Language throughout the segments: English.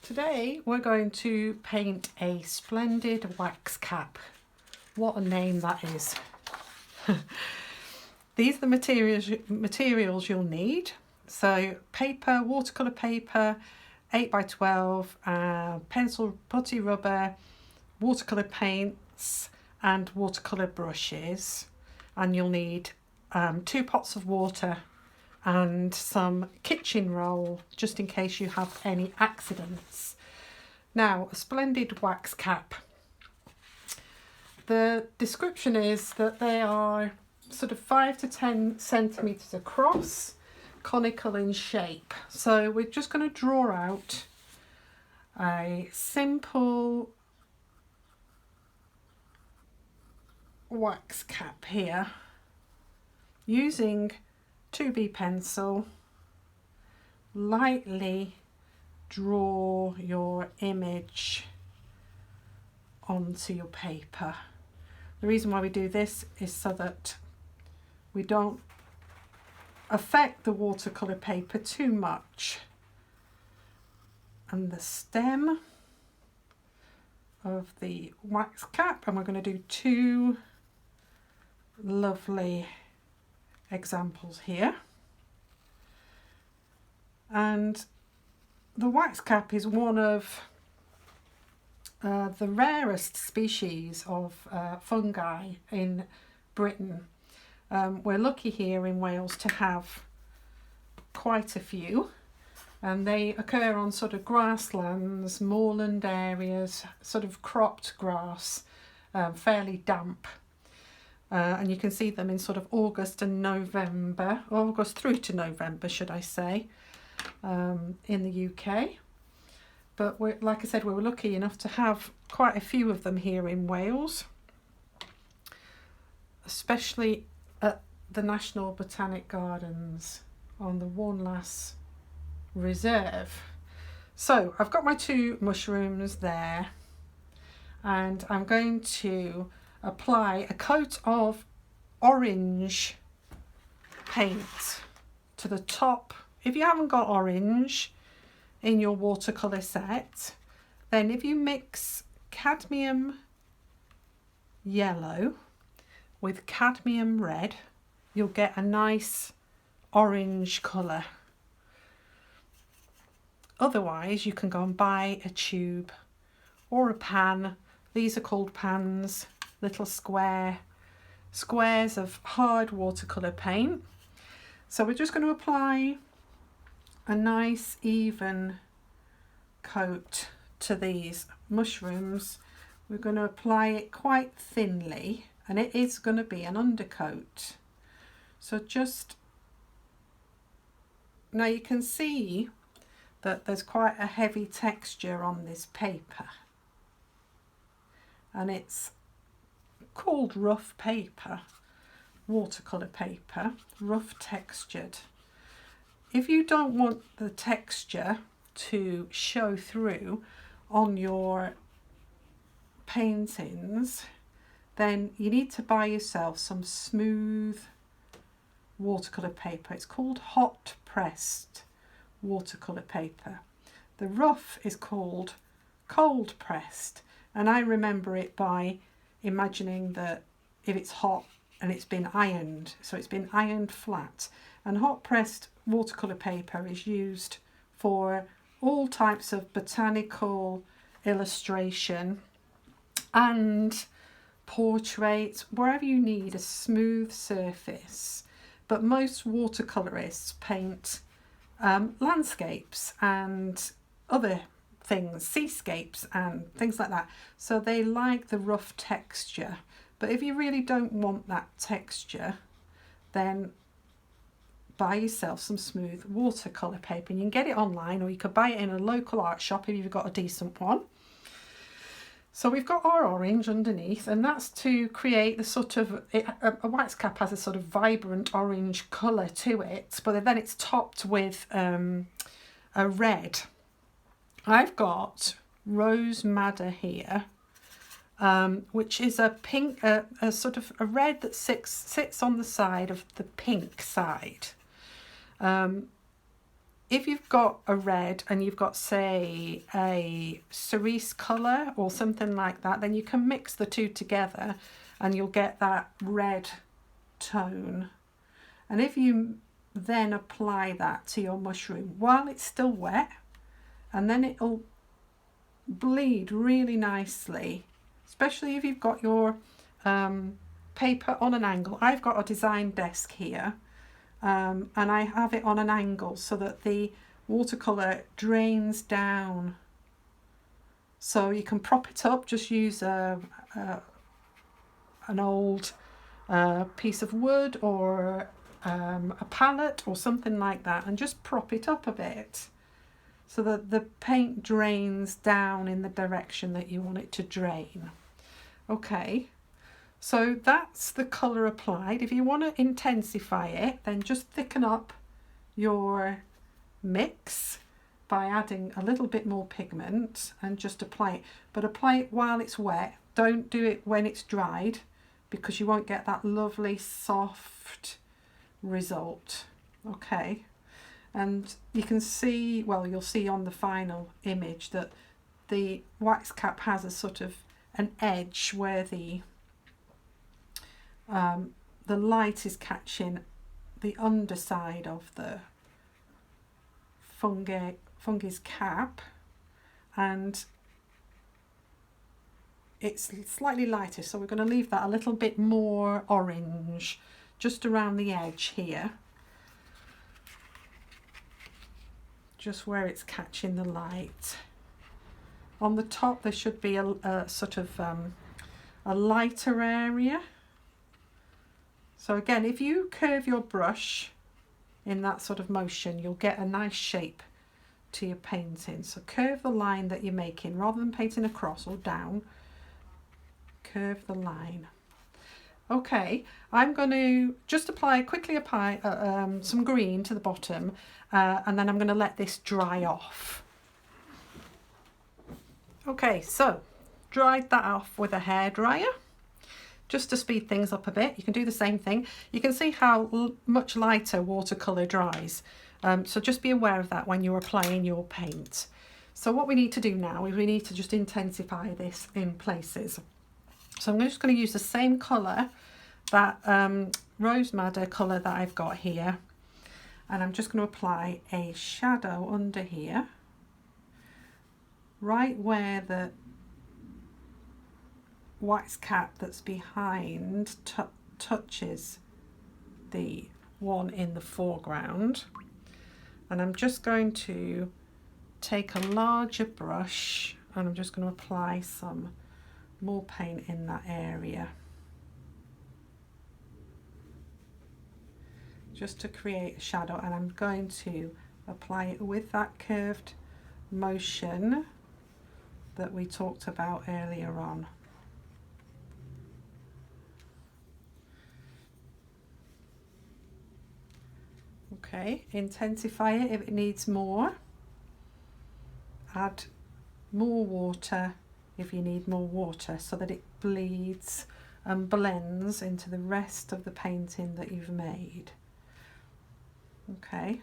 Today we're going to paint a Splendid wax cap. What a name that is. These are the materials you'll need. So paper, watercolour paper, 8x12, pencil putty rubber, watercolour paints and watercolour brushes. And you'll need 2 pots of water and some kitchen roll just in case you have any accidents. Now, a Splendid wax cap. The description is that they are sort of 5 to 10 centimetres across, conical in shape. So we're just going to draw out a simple wax cap here using 2B pencil. Lightly draw your image onto your paper. The reason why we do this is so that we don't affect the watercolour paper too much. And the stem of the wax cap, and we're going to do 2 lovely examples here. And the wax cap is one of the rarest species of fungi in Britain. We're lucky here in Wales to have quite a few, and they occur on sort of grasslands, moorland areas, sort of cropped grass, fairly damp. And you can see them in sort of August and November, August through to November, should I say, in the UK. But like I said, we were lucky enough to have quite a few of them here in Wales, especially at the National Botanic Gardens on the Waun Las Reserve. So I've got my 2 mushrooms there, and I'm going to apply a coat of orange paint to the top. If you haven't got orange in your watercolour set, then if you mix cadmium yellow with cadmium red, you'll get a nice orange colour. Otherwise, you can go and buy a tube or a pan. These are called pans, little squares of hard watercolour paint. So we're just going to apply a nice even coat to these mushrooms. We're going to apply it quite thinly, and it is going to be an undercoat. So just now you can see that there's quite a heavy texture on this paper, and it's called rough paper, watercolour paper, rough textured. If you don't want the texture to show through on your paintings, then you need to buy yourself some smooth watercolour paper. It's called hot pressed watercolour paper. The rough is called cold pressed, and I remember it by imagining that if it's hot and it's been ironed, so it's been ironed flat. And hot pressed watercolour paper is used for all types of botanical illustration and portraits, wherever you need a smooth surface. But most watercolourists paint landscapes and other things, seascapes and things like that. So they like the rough texture. But if you really don't want that texture, then buy yourself some smooth watercolour paper. And you can get it online, or you could buy it in a local art shop if you've got a decent one. So we've got our orange underneath, and that's to create the sort of, a wax cap has a sort of vibrant orange colour to it, but then it's topped with a red. I've got rose madder here, which is a pink, a sort of a red that sits on the side of the pink side. if you've got a red and you've got, say, a cerise colour or something like that, then you can mix the two together and you'll get that red tone. And if you then apply that to your mushroom while it's still wet, and then it'll bleed really nicely, especially if you've got your paper on an angle. I've got a design desk here, and I have it on an angle so that the watercolour drains down. So you can prop it up, just use an old piece of wood or a palette or something like that, and just prop it up a bit so that the paint drains down in the direction that you want it to drain. Okay, so that's the colour applied. If you want to intensify it, then just thicken up your mix by adding a little bit more pigment and just apply it. But apply it while it's wet. Don't do it when it's dried, because you won't get that lovely soft result. Okay, and you can see, well, you'll see on the final image that the wax cap has a sort of an edge where the light is catching the underside of the fungi's cap, and it's slightly lighter, so we're going to leave that a little bit more orange just around the edge here, just where it's catching the light. On the top there should be a sort of a lighter area. So again, if you curve your brush in that sort of motion, you'll get a nice shape to your painting. So curve the line that you're making rather than painting across or down. Curve the line. Okay, I'm going to just quickly apply some green to the bottom, and then I'm going to let this dry off. Okay, so dried that off with a hairdryer just to speed things up a bit. You can do the same thing. You can see how much lighter watercolour dries, so just be aware of that when you're applying your paint. So what we need to do now is we need to just intensify this in places. So I'm just going to use the same colour, that rose madder colour that I've got here, and I'm just going to apply a shadow under here, right where the wax cap that's behind touches the one in the foreground. And I'm just going to take a larger brush and I'm just going to apply some more paint in that area, just to create a shadow, and I'm going to apply it with that curved motion that we talked about earlier on. Okay, intensify it if it needs more. Add more water if you need more water, so that it bleeds and blends into the rest of the painting that you've made. Okay,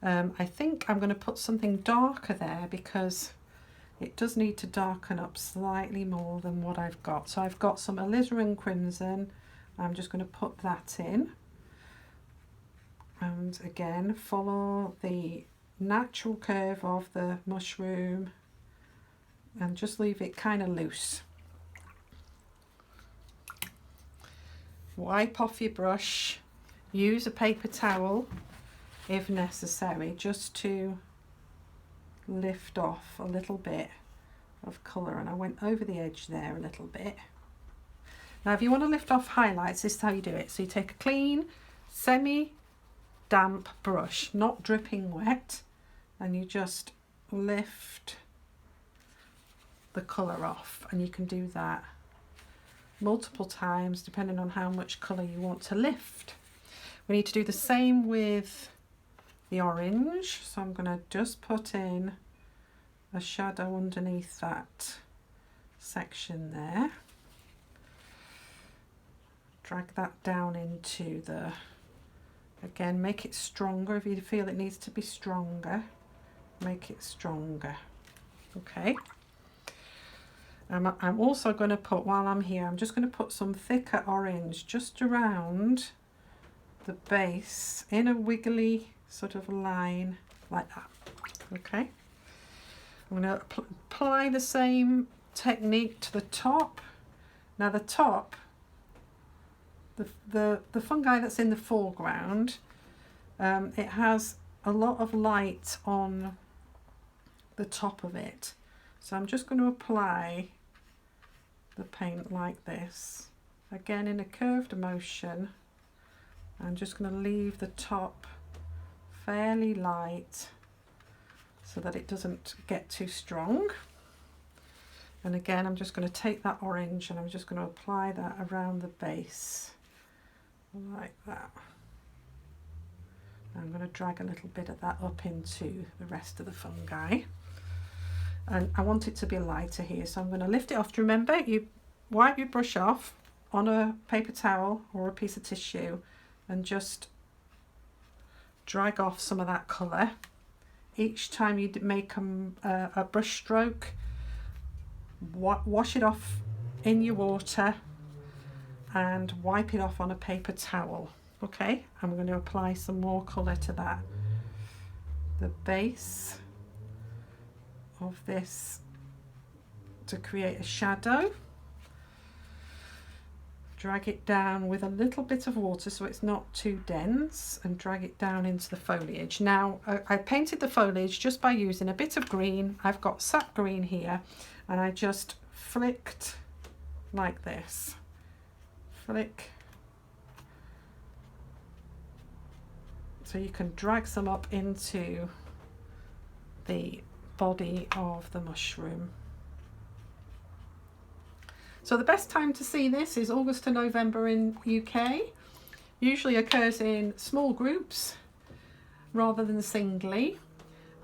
I think I'm going to put something darker there because it does need to darken up slightly more than what I've got. So I've got some alizarin crimson. I'm just going to put that in. And again, follow the natural curve of the mushroom and just leave it kind of loose. Wipe off your brush, use a paper towel if necessary, just to lift off a little bit of colour, and I went over the edge there a little bit. Now if you want to lift off highlights, this is how you do it. So you take a clean, semi-damp brush, not dripping wet, and you just lift the colour off, and you can do that multiple times depending on how much colour you want to lift. We need to do the same with the orange, so I'm going to just put in a shadow underneath that section there, drag that down into the Again, make it stronger. If you feel it needs to be stronger, make it stronger. Okay. I'm also going to put, while I'm here, I'm just going to put some thicker orange just around the base in a wiggly sort of line like that. Okay. I'm going to apply the same technique to the top. Now the top, the fungi that's in the foreground, it has a lot of light on the top of it. So I'm just going to apply the paint like this, again in a curved motion. I'm just going to leave the top fairly light so that it doesn't get too strong. And again, I'm just going to take that orange and I'm just going to apply that around the base like that. I'm going to drag a little bit of that up into the rest of the fungi. And I want it to be lighter here, so I'm going to lift it off. Remember, you wipe your brush off on a paper towel or a piece of tissue and just drag off some of that colour. Each time you make a brush stroke, wash it off in your water and wipe it off on a paper towel. Okay, I'm going to apply some more colour to that. The base of this to create a shadow. Drag it down with a little bit of water so it's not too dense and drag it down into the foliage. Now I painted the foliage just by using a bit of green. I've got sap green here and I just flicked like this. Flick. So you can drag some up into the body of the mushroom. So the best time to see this is August to November in UK. Usually occurs in small groups rather than singly.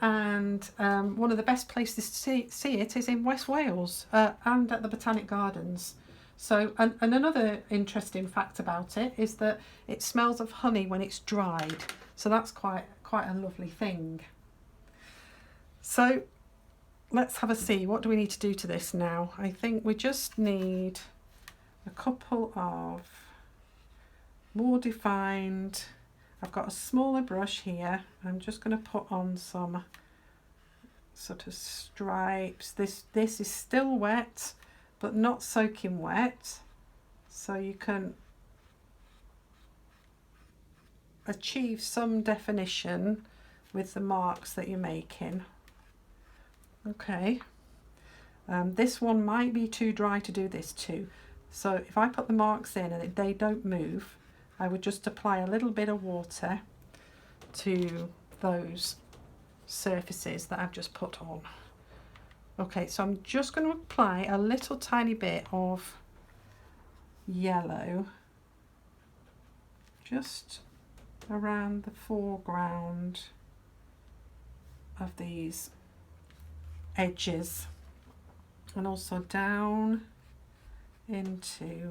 And one of the best places to see it is in West Wales and at the Botanic Gardens. So, and another interesting fact about it is that it smells of honey when it's dried. So that's quite a lovely thing. So let's have a see. What do we need to do to this now? I think we just need a couple of more defined. I've got a smaller brush here. I'm just going to put on some sort of stripes. This is still wet, but not soaking wet. So you can achieve some definition with the marks that you're making. Okay, this one might be too dry to do this too. So if I put the marks in and they don't move, I would just apply a little bit of water to those surfaces that I've just put on. Okay, so I'm just going to apply a little tiny bit of yellow just around the foreground of these edges and also down into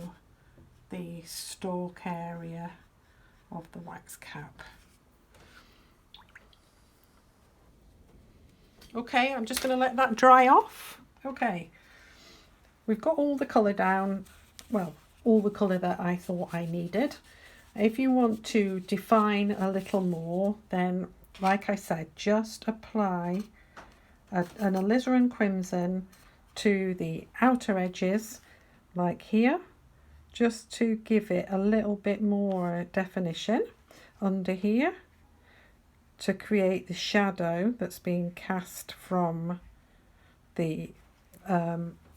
the stalk area of the wax cap. Okay, I'm just going to let that dry off. Okay, we've got all the colour down, well, all the colour that I thought I needed. If you want to define a little more, then like I said, just apply an alizarin crimson to the outer edges like here, just to give it a little bit more definition under here to create the shadow that's being cast from the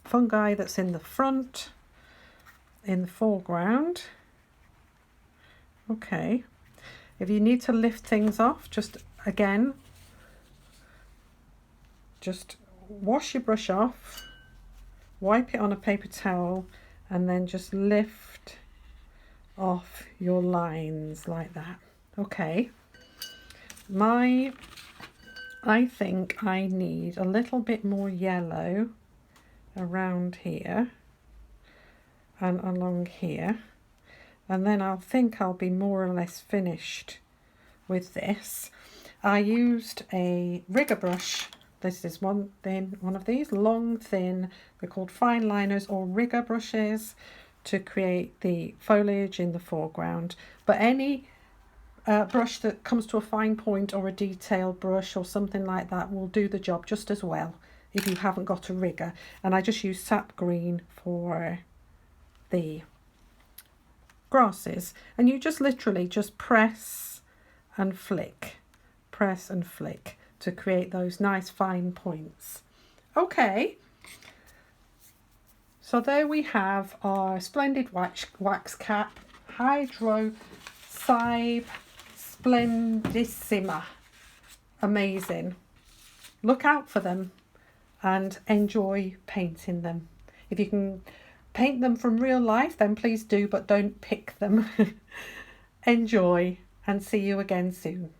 fungi that's in the front, in the foreground. Okay, if you need to lift things off, just again, just wash your brush off, wipe it on a paper towel, and then just lift off your lines like that. Okay, I think I need a little bit more yellow around here and along here, and then I'll think I'll be more or less finished with this. I used a rigger brush. This is one of these long, thin, they're called fine liners or rigger brushes, to create the foliage in the foreground. But any brush that comes to a fine point, or a detail brush or something like that, will do the job just as well if you haven't got a rigger. And I just use sap green for the grasses, and you just literally just press and flick to create those nice fine points. Okay, so there we have our Splendid wax cap Hydro Cybe Splendissima. Amazing. Look out for them and enjoy painting them. If you can paint them from real life, then please do, but don't pick them. Enjoy, and see you again soon.